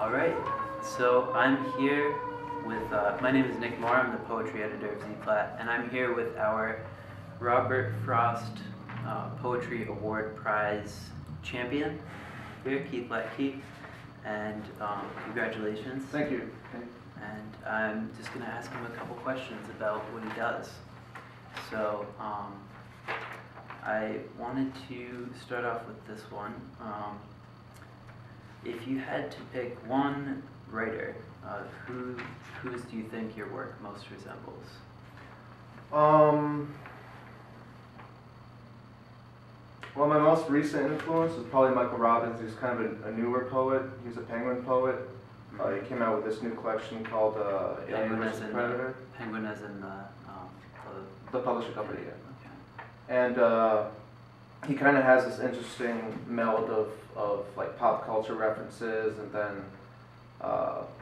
All right, so I'm here with, my name is Nick Moore, I'm the poetry editor of ZPlatt, and I'm here with our Robert Frost Poetry Award Prize champion here, Keith Letky, and congratulations. Thank you. And I'm just going to ask him a couple questions about what he does. So I wanted to start off with this one. If you had to pick one writer, whose do you think your work most resembles? Well, my most recent influence is probably Michael Robbins. He's kind of a newer poet. He's a Penguin poet. He came out with this new collection called Alien vs. Predator. Penguin as in The publisher company, yeah. Okay. And he kind of has this interesting meld of like pop culture references and then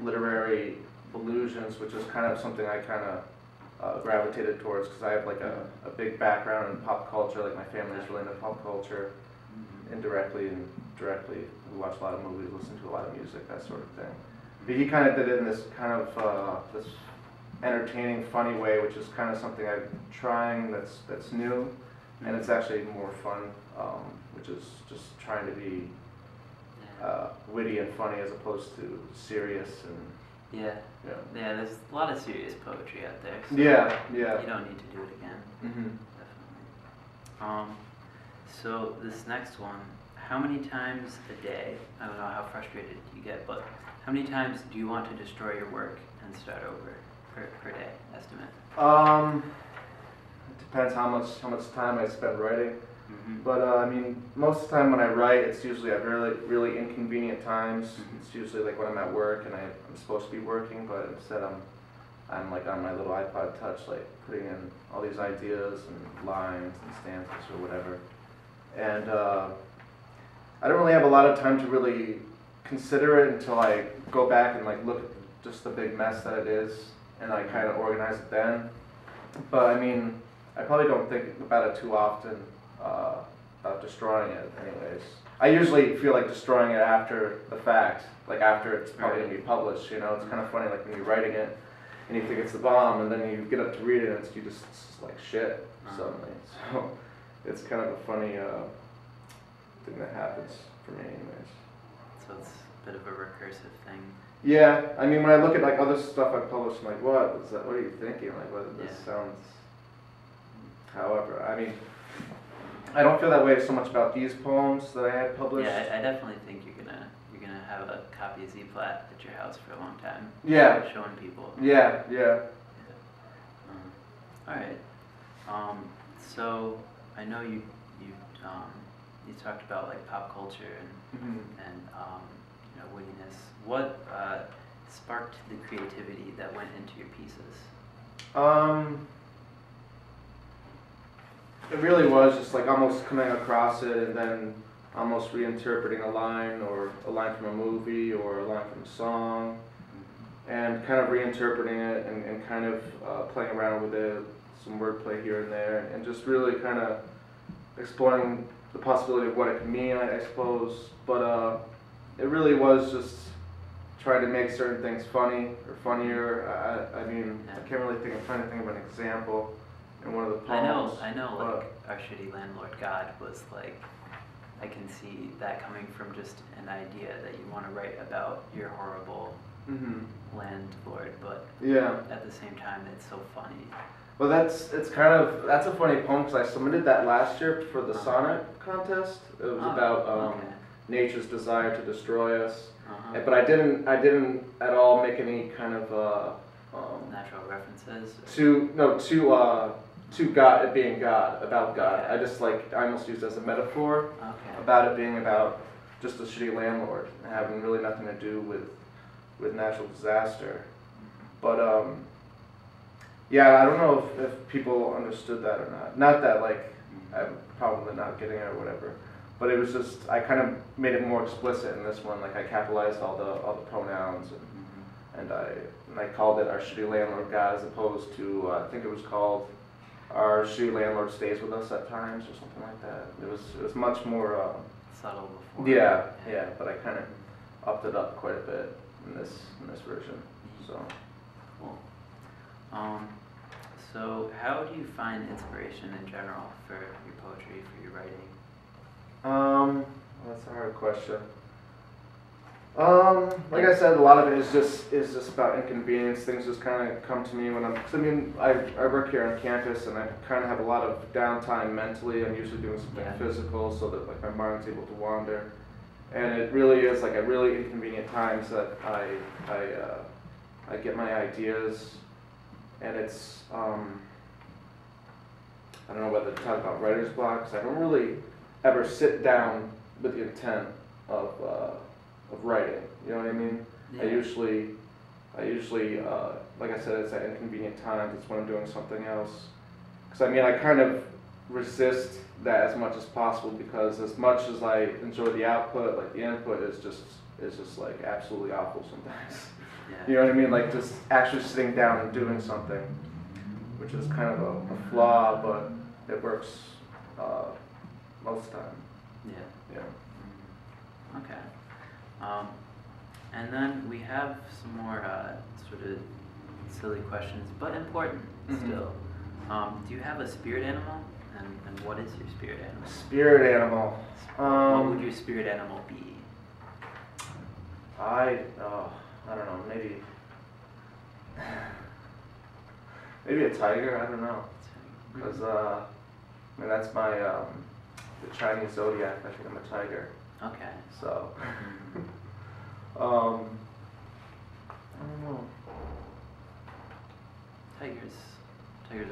literary allusions, which is kind of something I kind of gravitated towards because I have like a big background in pop culture. Like my family's really into pop culture, indirectly and directly. We watch a lot of movies, listen to a lot of music, that sort of thing. But he kind of did it in this kind of this entertaining, funny way, which is kind of something I'm trying that's new, and it's actually more fun, which is just trying to be witty and funny as opposed to serious and Yeah, there's a lot of serious poetry out there. So yeah. You don't need to do it again. Mm-hmm. Definitely. So this next one, how many times a day, I don't know how frustrated you get, but how many times do you want to destroy your work and start over per day, estimate? It depends how much time I spend writing. Mm-hmm. But I mean, most of the time when I write, it's usually at really inconvenient times. Mm-hmm. It's usually like when I'm at work and I'm supposed to be working, but instead I'm like on my little iPod Touch, like putting in all these ideas and lines and stanzas or whatever. And I don't really have a lot of time to really consider it until I go back and like look at just the big mess that it is, and I kind of organize it then. But I mean, I probably don't think about it too often. About destroying it anyways. I usually feel like destroying it after the fact, like after it's probably going to be published, you know. It's kind of funny, like when you're writing it and you think it's the bomb and then you get up to read it and it's just like shit suddenly. So it's kind of a funny thing that happens for me anyways. So it's a bit of a recursive thing. Yeah, I mean when I look at like other stuff I published, I'm like, what are you thinking? Like what this sounds. However, I mean, I don't feel that way so much about these poems that I had published. Yeah, I definitely think you're gonna have a copy of ZPlatt at your house for a long time. Yeah. Showing people. Yeah. All right. So I know you talked about like pop culture and wittiness. What sparked the creativity that went into your pieces? It really was just like almost coming across it and then almost reinterpreting a line or a line from a movie or a line from a song and kind of reinterpreting it and kind of playing around with it, some wordplay here and there, and just really kind of exploring the possibility of what it can mean, I suppose. But it really was just trying to make certain things funny or funnier. I mean, I can't really think. I'm trying to think of an example. In one of the poems. I know, like Our Shitty Landlord God was like, I can see that coming from just an idea that you want to write about your horrible landlord, but at the same time it's so funny. Well, that's a funny poem because I submitted that last year for the sonnet contest. It was about nature's desire to destroy us, but I didn't at all make any kind of natural references. To God, it being God, about God. Okay. I almost used it as a metaphor about it being about just a shitty landlord and having really nothing to do with natural disaster. But I don't know if people understood that or not. Not that like I'm probably not getting it or whatever, but it was just I kind of made it more explicit in this one. Like I capitalized all the pronouns and I called it Our Shitty Landlord God as opposed to I think it was called Our Shitty Landlord Stays With Us at Times or something like that. It was much more subtle before. Yeah, but I kind of upped it up quite a bit. in this version. So. Cool. So how do you find inspiration in general for your poetry, for your writing? That's a hard question. Like I said, a lot of it is just about inconvenience. Things just kind of come to me when cause I mean, I work here on campus and I kind of have a lot of downtime mentally. I'm usually doing something physical so that like my mind's able to wander. And it really is like at really inconvenient times that I get my ideas, and it's I don't know whether to talk about writer's blocks. I don't really ever sit down with the intent of writing. You know what I mean? Yeah. I usually like I said, it's at inconvenient times. It's when I'm doing something else. Because I mean, I kind of resist that as much as possible, because as much as I enjoy the output, like the input is just like absolutely awful sometimes. Yeah. You know what I mean? Like just actually sitting down and doing something, which is kind of a flaw, but it works most of the time. Yeah. Yeah. Okay. And then we have some more sort of silly questions, but important still. Do you have a spirit animal? And what is your spirit animal? Spirit animal. What would your spirit animal be? I don't know, maybe a tiger, I don't know. Because, I mean, that's my, the Chinese zodiac, I think I'm a tiger. Okay. So, I don't know. Tigers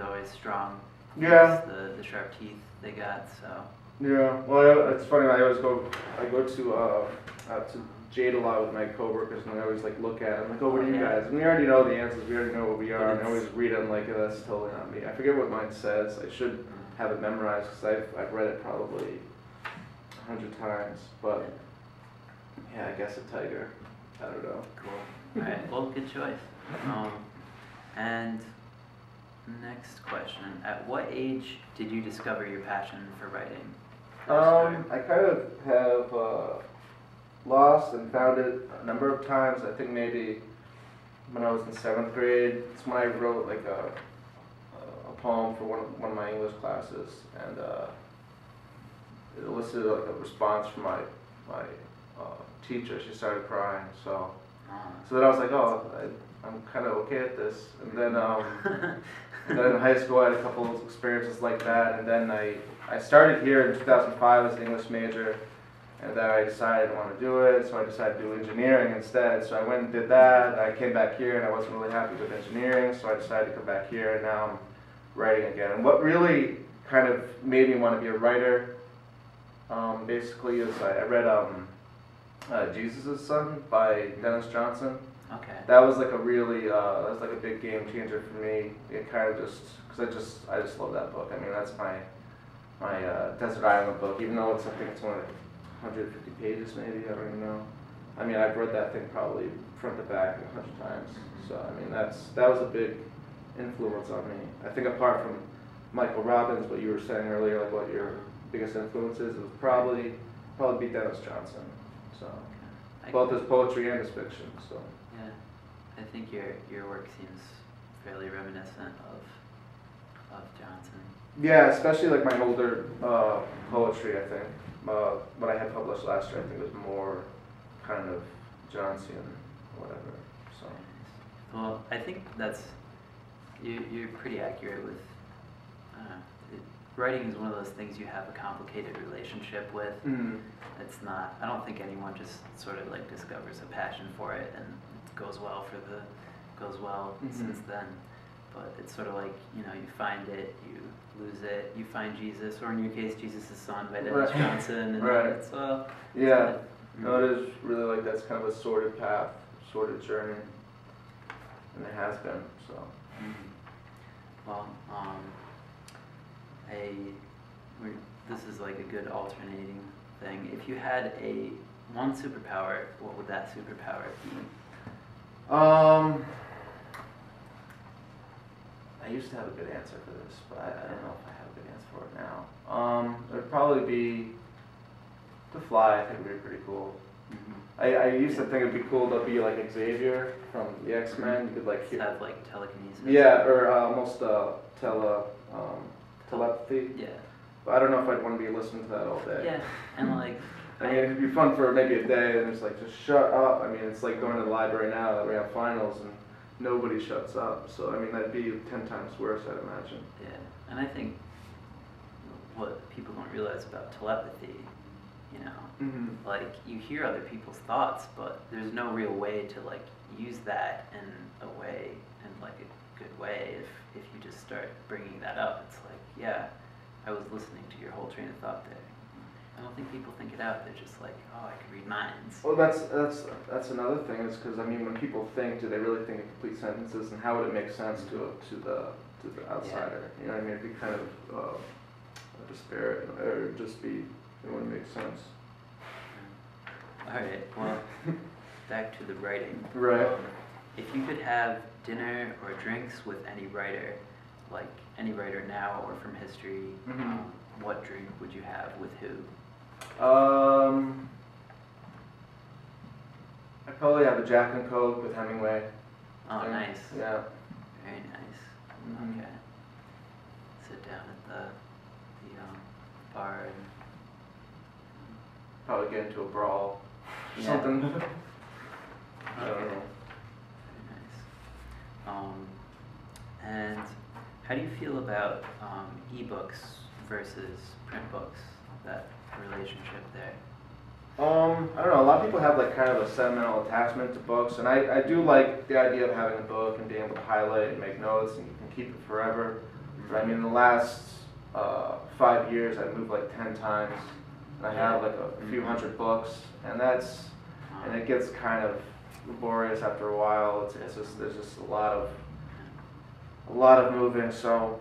always strong. Yeah. The sharp teeth they got, so. Yeah, well, it's funny, I go to Jade a lot with my coworkers, and I always like look at them, like, oh, what are you guys? And we already know the answers, we already know what we are, and I always read them like, that's totally not me. I forget what mine says. I should have it memorized, because I've read it probably 100 times, but yeah, I guess a tiger. I don't know. Cool. Alright, well, good choice. And next question. At what age did you discover your passion for writing? I kind of have lost and found it a number of times. I think maybe when I was in 7th grade, it's when I wrote like a poem for one of my English classes, and it elicited like a response from my teacher. She started crying, so then I was like, oh, I'm kind of okay at this. And then and then in high school I had a couple of experiences like that, and then I started here in 2005 as an English major, and then I decided I want to do it, so I decided to do engineering instead. So I went and did that, and I came back here and I wasn't really happy with engineering, so I decided to come back here, and now I'm writing again. And what really kind of made me want to be a writer, basically, is I read Jesus' Son by Dennis Johnson. Okay. That was like a really, that was like a big game changer for me. It kind of just, because I just love that book. I mean, that's my Desert Island book, even though I think it's only 150 pages maybe, I don't even know. I mean, I've read that thing probably front to back 100 times. So, I mean, that was a big influence on me. I think apart from Michael Robbins, what you were saying earlier, like what your biggest influence is, it was probably be Dennis Johnson. So, both his poetry and his fiction, so. Yeah, I think your work seems fairly reminiscent of Johnson. Yeah, especially like my older poetry, I think. What I had published last year, I think was more kind of Johnson, whatever. So. Well, I think you're pretty accurate with. Writing is one of those things you have a complicated relationship with. It's not. I don't think anyone just sort of like discovers a passion for it and it goes well since then. But it's sort of like, you find it, you lose it, you find Jesus, or in your case, Jesus' Son by Dennis Johnson, and it's yeah. No, it is really like that's kind of a sorted path, sorted journey, and it has been. So. Well, this is like a good alternating thing. If you had one superpower, what would that superpower be? I used to have a good answer for this, but I don't know if I have a good answer for it now. It would probably be to fly. I think would be pretty cool. I used to think it'd be cool to be like Xavier from the X-Men. You could like Just hear, have like telekinesis. yeah, or almost telepathy. Yeah. But I don't know if I'd want to be listening to that all day. Yeah, and like, I mean, it'd be fun for maybe a day, and it's like, just shut up. I mean, it's like going to the library now that we have finals, and nobody shuts up. So, I mean, that'd be 10 times worse, I'd imagine. yeah, and I think what people don't realize about telepathy, you know, Mm-hmm. like you hear other people's thoughts, but there's no real way to like use that in a way, in like a good way. If you just start bringing that up, it's like, yeah, I was listening to your whole train of thought there. I don't think people think it out. They're just like, oh, I can read minds. Well, that's another thing, is because, I mean, when people think, do they really think in complete sentences, and how would it make sense to the outsider? You know what I mean? It'd be kind of a disparate, or just be, it wouldn't make sense. All right. Well, back to the writing. Right. If you could have dinner or drinks with any writer, like any writer now or from history, Mhm. what drink would you have with who? I'd probably have a Jack and Coke with Hemingway. Oh, Yeah. nice. Yeah. Very nice. Mhm. Okay. Sit down at the bar and Probably get into a brawl. Or Yeah. something. I don't know. Very nice. And how do you feel about ebooks versus print books? That relationship there. I don't know. A lot of people have like kind of a sentimental attachment to books, and I do like the idea of having a book and being able to highlight and make notes, and you can keep it forever. But I mean, in the last 5 years, I've moved like 10 times, and I have like a few hundred books, and it gets kind of laborious after a while. It's just, there's just a lot of moving. So,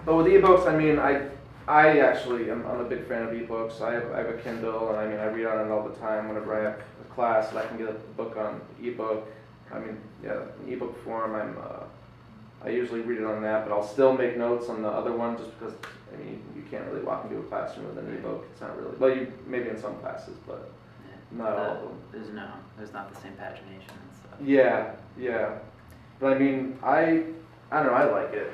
but with ebooks, I mean, I actually I'm a big fan of ebooks. I have a Kindle, and I mean, I read on it all the time. Whenever I have a class, and I can get a book on ebook. I mean, yeah, in ebook form. I usually read it on that, but I'll still make notes on the other one, just because, I mean, you can't really walk into a classroom with an ebook. It's not really, well, you maybe in some classes, but Yeah. not all of them. There's not the same pagination and stuff. Yeah. But I mean, I don't know. I like it.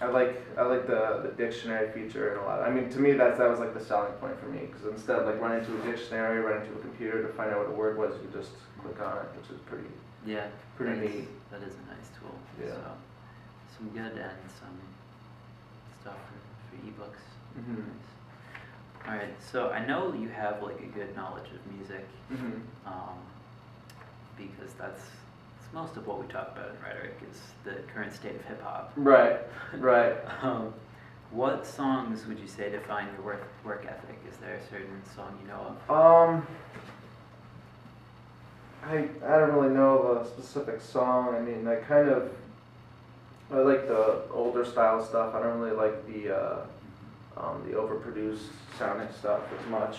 I like the dictionary feature and a lot. I mean, to me, that was like the selling point for me, because instead of like running to a dictionary, running to a computer to find out what a word was, you just click on it, which is pretty Yeah. pretty that's- neat. That is a nice tool. Yeah. So, some good and some stuff for ebooks. Mhm. Nice. All right. So I know you have like a good knowledge of music, Mhm. because that's most of what we talk about in rhetoric is the current state of hip hop. Right. What songs would you say define your work ethic? Is there a certain song you know of? I don't really know of a specific song. I mean, I like the older style stuff. I don't really like the overproduced sounding stuff as much.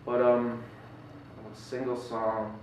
But a single song.